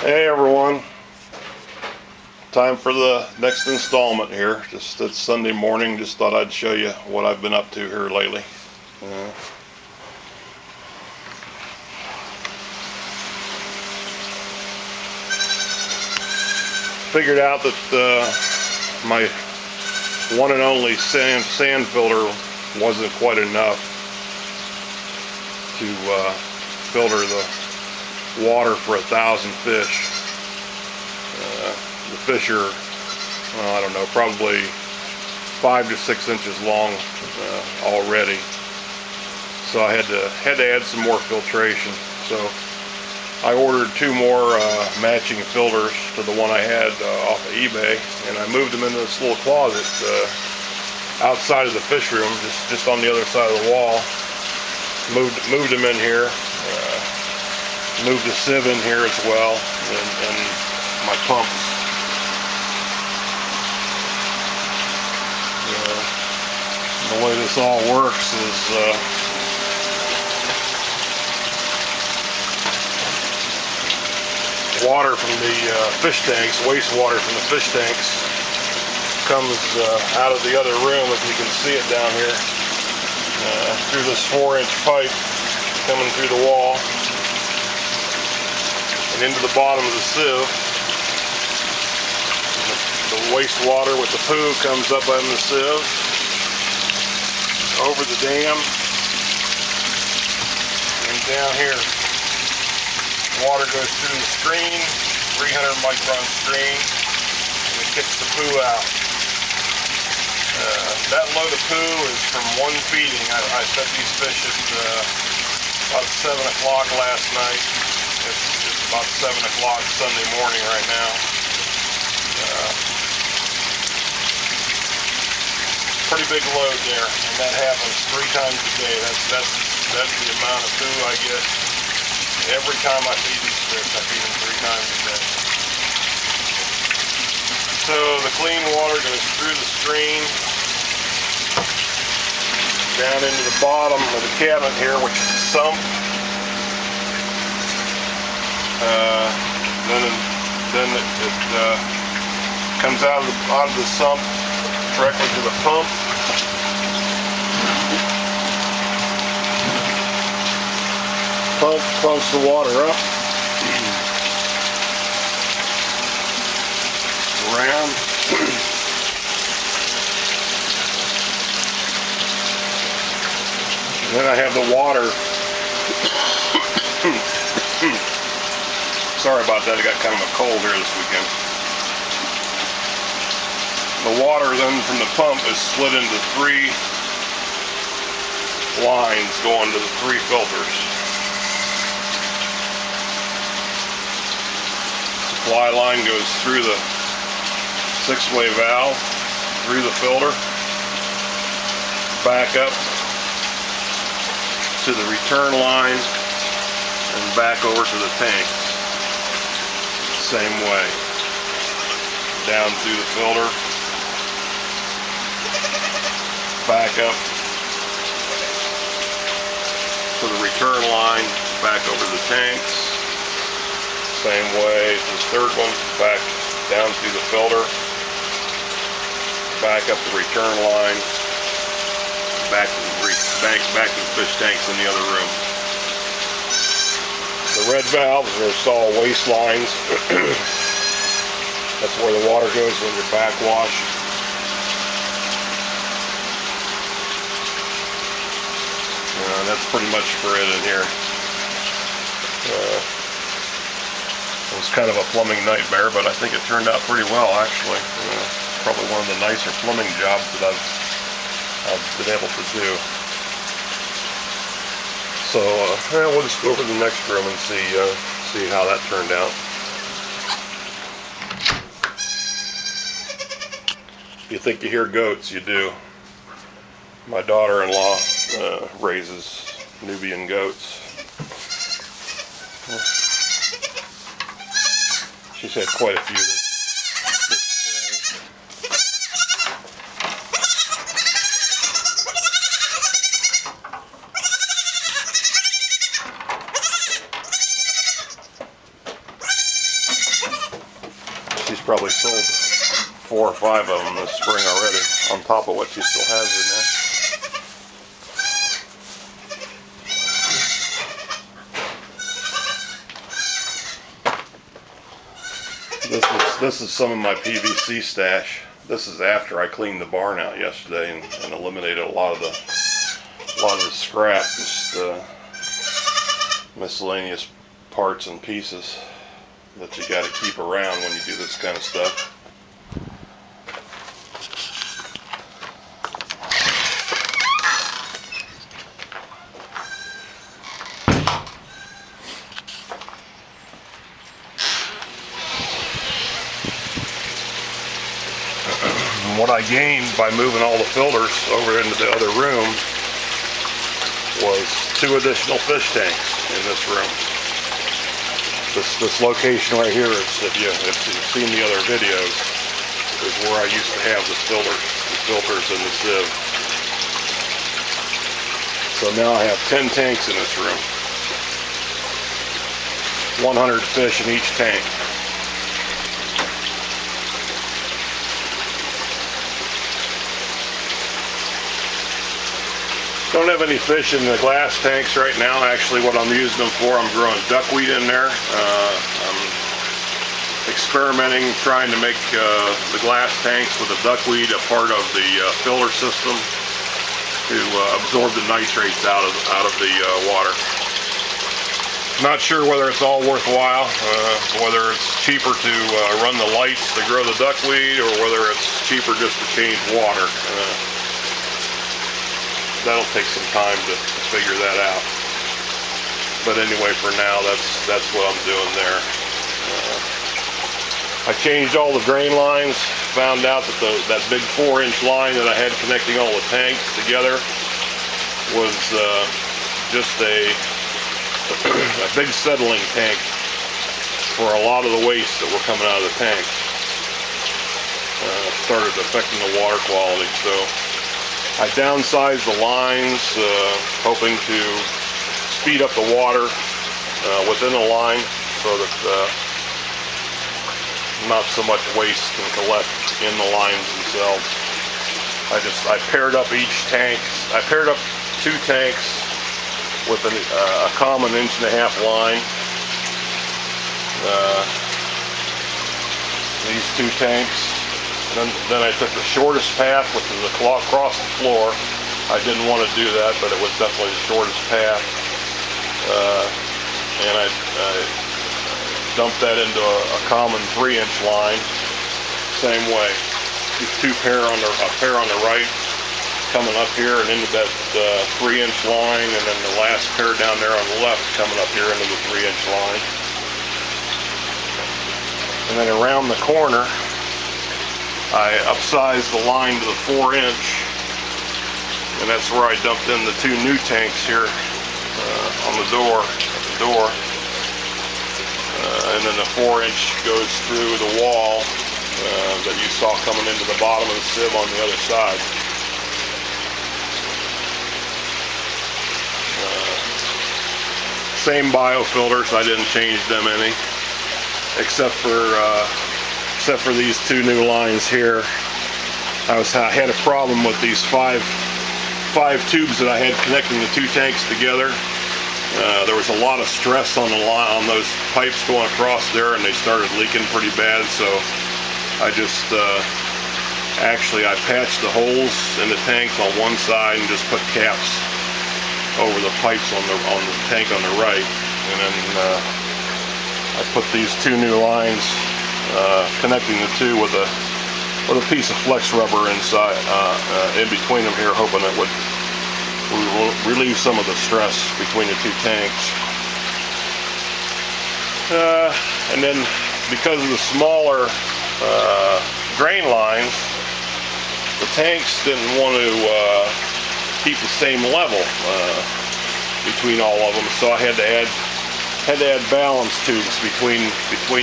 Hey everyone, time for the next installment here. Just it's Sunday morning, just thought I'd show you what I've been up to here lately. Figured out that my one and only sand filter wasn't quite enough to filter the water for 1,000 fish. The fish are, well, I don't know, probably 5 to 6 inches long already. So I had to add some more filtration. So I ordered 2 more matching filters to the one I had off of eBay, and I moved them into this little closet outside of the fish room, just on the other side of the wall. Moved them in here. Moved the sieve in here as well, and my pumps. The way this all works is water from the fish tanks, wastewater from the fish tanks, comes out of the other room, if you can see it down here, through this 4-inch pipe coming through the wall and into the bottom of the sieve. The wastewater with the poo comes up in the sieve, over the dam, and down here. Water goes through the screen, 300 micron screen, and it kicks the poo out. That load of poo is from one feeding. I fed these fish at about 7 o'clock last night. It's about 7 o'clock Sunday morning right now. Pretty big load there, and that happens 3 times a day. That's the amount of poo I get. Every time I feed these fish, I feed them 3 times a day. So the clean water goes through the screen, down into the bottom of the cabinet here, which is the sump. Then it comes out of the sump directly to the pump. Pump pumps the water up, around, and then I have the water. Sorry about that, I got kind of a cold here this weekend. The water then from the pump is split into 3 lines going to the 3 filters. Supply line goes through the 6-way valve, through the filter, back up to the return line, and back over to the tank. Same way. Down through the filter, back up to the return line, back over the tanks. Same way, this 3rd one, back down through the filter, back up the return line, back to the fish tanks in the other room. The red valves are all waste lines. That's where the water goes when you're backwash. That's pretty much for it in here. It was kind of a plumbing nightmare, but I think it turned out pretty well, actually. Probably one of the nicer plumbing jobs that I've been able to do. So we'll just go over to the next room and see how that turned out. You think you hear goats, you do. My daughter-in-law raises Nubian goats. She's had quite a few this spring. She's probably sold 4 or 5 of them this spring already, on top of what she still has in there. This is some of my PVC stash. This is after I cleaned the barn out yesterday and eliminated a lot of the scrap, just miscellaneous parts and pieces that you got to keep around when you do this kind of stuff. What I gained by moving all the filters over into the other room was 2 additional fish tanks in this room. This location right here is, if you've seen the other videos, is where I used to have the filters and the sieve. So now I have 10 tanks in this room. 100 fish in each tank. Don't have any fish in the glass tanks right now. Actually, what I'm using them for, I'm growing duckweed in there. I'm experimenting, trying to make the glass tanks with the duckweed a part of the filler system to absorb the nitrates out of the water. Not sure whether it's all worthwhile, whether it's cheaper to run the lights to grow the duckweed, or whether it's cheaper just to change water. That'll take some time to figure that out. But anyway, for now, that's what I'm doing there. I changed all the drain lines. Found out that that big 4-inch line that I had connecting all the tanks together was just a big settling tank for a lot of the waste that were coming out of the tank. Started affecting the water quality, so I downsized the lines, hoping to speed up the water within the line so that not so much waste can collect in the lines themselves. I paired up each tank. I paired up 2 tanks with a common 1.5-inch line. These 2 tanks. Then I took the shortest path, which is across the floor. I didn't want to do that, but it was definitely the shortest path. And I dumped that into a common 3-inch line. Same way. These 2 pair on the right, coming up here and into that 3-inch line, and then the last pair down there on the left coming up here into the 3-inch line. And then around the corner, I upsized the line to the 4-inch, and that's where I dumped in the 2 new tanks here on the door. And then the 4-inch goes through the wall that you saw coming into the bottom of the sieve on the other side. Same biofilters, I didn't change them any, except for these 2 new lines here. I had a problem with these five tubes that I had connecting the 2 tanks together. There was a lot of stress on those pipes going across there, and they started leaking pretty bad. So I just I patched the holes in the tanks on one side and just put caps over the pipes on the tank on the right, and then I put these 2 new lines connecting the 2 with a piece of flex rubber inside, in between them here, hoping it would relieve some of the stress between the 2 tanks. And then because of the smaller drain lines, the tanks didn't want to keep the same level between all of them, so I had to add balance tubes between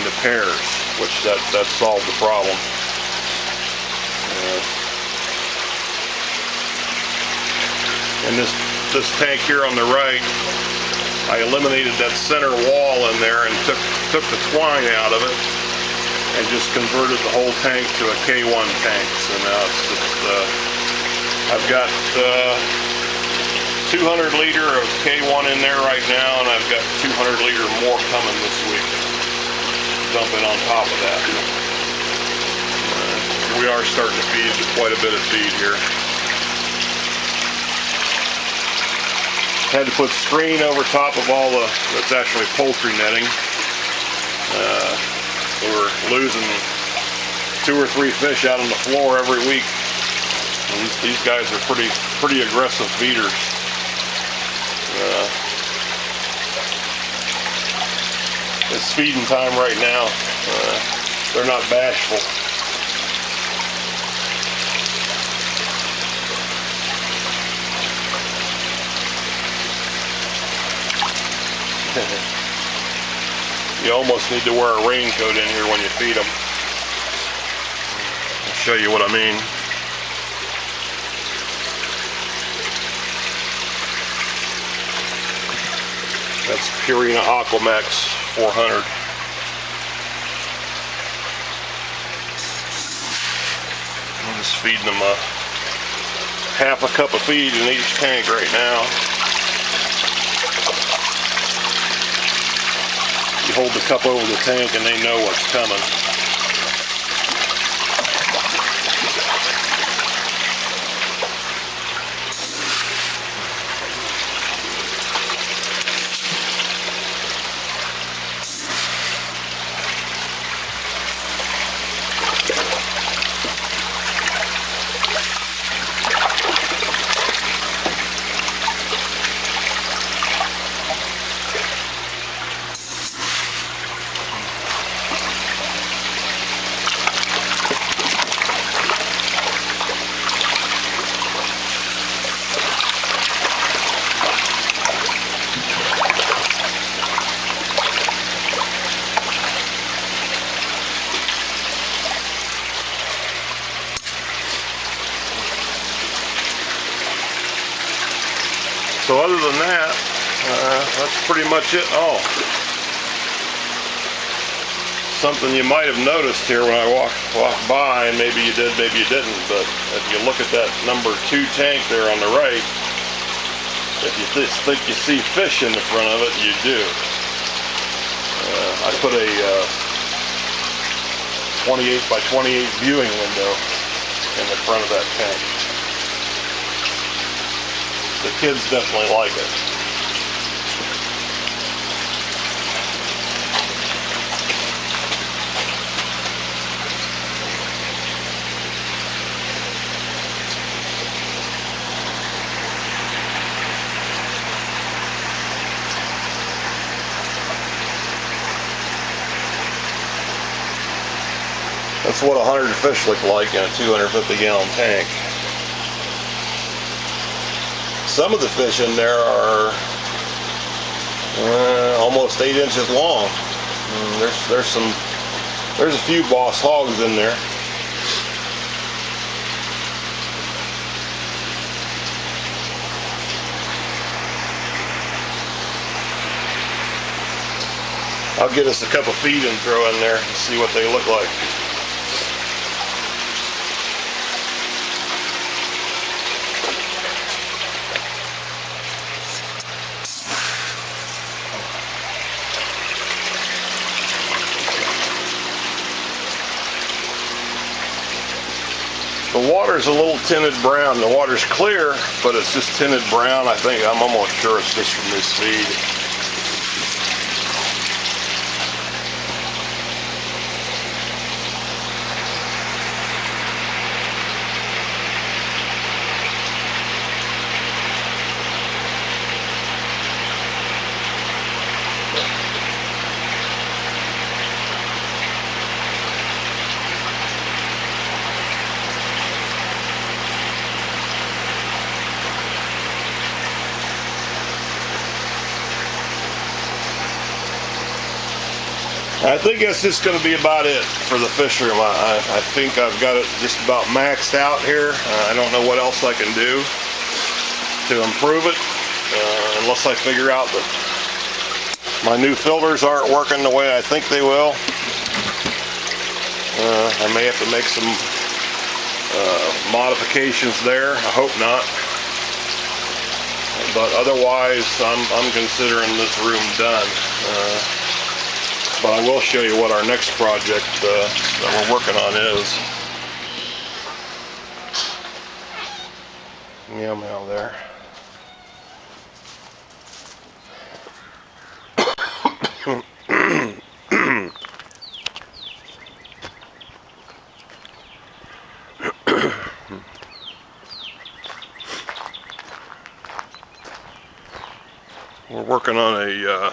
the pairs, which that solved the problem. And this tank here on the right, I eliminated that center wall in there and took the twine out of it and just converted the whole tank to a K1 tank. So now it's just, I've got 200 liter of K1 in there right now, and I've got 200 liter more coming this week, dumping on top of that. We are starting to feed quite a bit of feed here. Had to put screen over top of all the, that's actually poultry netting. We're losing 2 or 3 fish out on the floor every week. And these guys are pretty aggressive feeders. It's feeding time right now. They're not bashful. You almost need to wear a raincoat in here when you feed them. I'll show you what I mean. That's Purina Aquamax 400. I'm just feeding them a half a cup of feed in each tank right now. You hold the cup over the tank and they know what's coming. So other than that, that's pretty much it. Oh, something you might have noticed here when I walked by, and maybe you did, maybe you didn't, but if you look at that number 2 tank there on the right, if you think you see fish in the front of it, you do. I put a 28 by 28 viewing window in the front of that tank. The kids definitely like it. That's what 100 fish look like in a 250-gallon tank. Some of the fish in there are almost 8 inches long. There's a few boss hogs in there. I'll get us a cup of feed and throw in there and see what they look like. The water's a little tinted brown. The water's clear, but it's just tinted brown. I'm almost sure it's just from this feed. I think that's just going to be about it for the fish room. I think I've got it just about maxed out here. I don't know what else I can do to improve it, unless I figure out that my new filters aren't working the way I think they will. I may have to make some modifications there. I hope not. But otherwise, I'm considering this room done. But I will show you what our next project that we're working on is. Meow meow there. We're working on a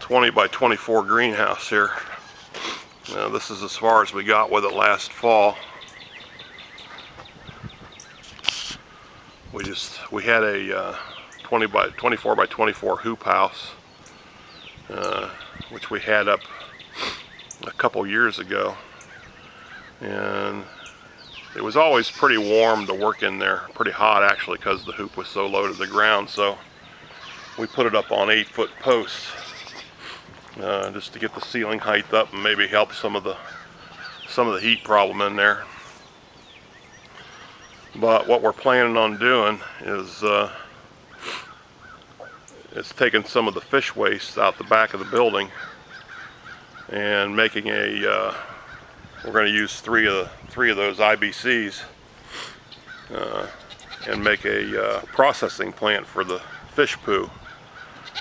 20 by 24 greenhouse here. This is as far as we got with it last fall. We had a 24 by 24 hoop house, which we had up a couple years ago, and it was always pretty warm to work in there, pretty hot actually, because the hoop was so low to the ground. So we put it up on 8-foot posts just to get the ceiling height up and maybe help some of the heat problem in there. But what we're planning on doing is taking some of the fish waste out the back of the building and making a we're going to use three of those IBCs and make a processing plant for the fish poo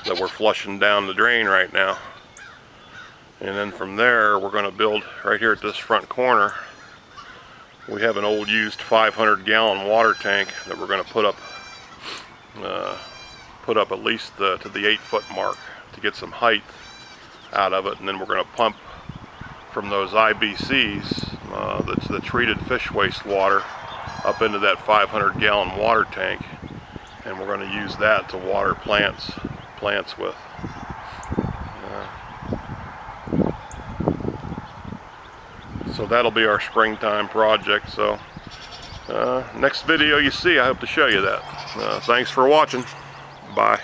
that we're flushing down the drain right now. And then from there, we're going to build right here at this front corner. We have an old used 500-gallon water tank that we're going to put up at least to the 8-foot mark to get some height out of it. And then we're going to pump from those IBCs, that's the treated fish waste water, up into that 500-gallon water tank, and we're going to use that to water plants with. So that'll be our springtime project. So next video you see, I hope to show you that. Thanks for watching. Bye.